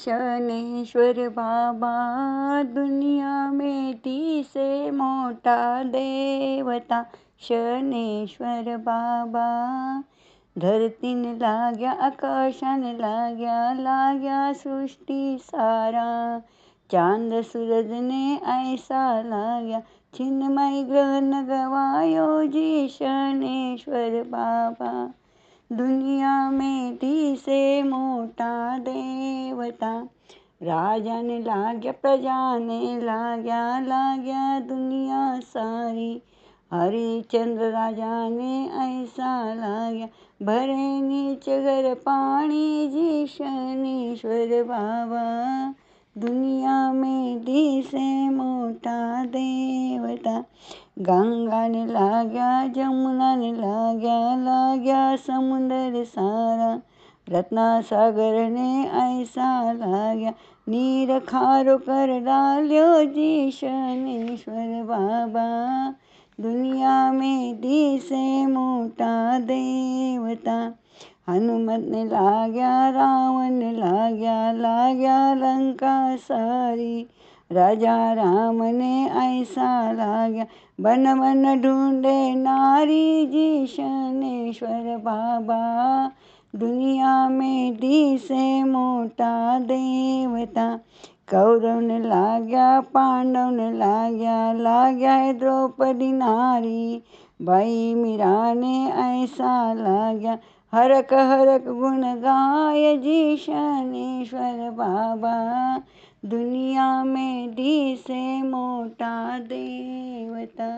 शनेश्वर बाबा दुनिया में से मोटा देवता। शनेश्वर बाबा धरतीने लाग्या आकाशाने लाग्या सृष्टी सारा। चांद सूरजने ऐसा लाग्या छिन्मय ग्रह गवायो जी। शनेश्वर बाबा दुनिया में से मोटा देवता। राजाने लाग्या प्रजाने लाग्या दुनिया सारी। हरिश्चंद्र राजाने ऐसा लाग्या भरे नीचे घर पानी जी। शनेश्वर बाबा दुनिया में से मोटा देवता। गंगाने लाग्या जमुनाने लाग्या समुंदर सारा। रत्नासागरने ऐसा लाग्या नीर खारो कर डाल्यो जी। शनेश्वर बाबा दुनिया में से मोटा देवता। हनुमतने लाग्या रावणने लाग्या लंका सारी। राजा रामने ऐसा लाग्या बन ढूंढे नारी जी। शनेश्वर बाबा दुनिया में से मोटा देवता। कौरवने लाग्या पांडवने लाग्या द्रौपदी नारी। भाई मीराने ऐसा लाग्या हरक गुण गाय जी। शनेश्वर बाबा दुनिया में से मोटा देवता।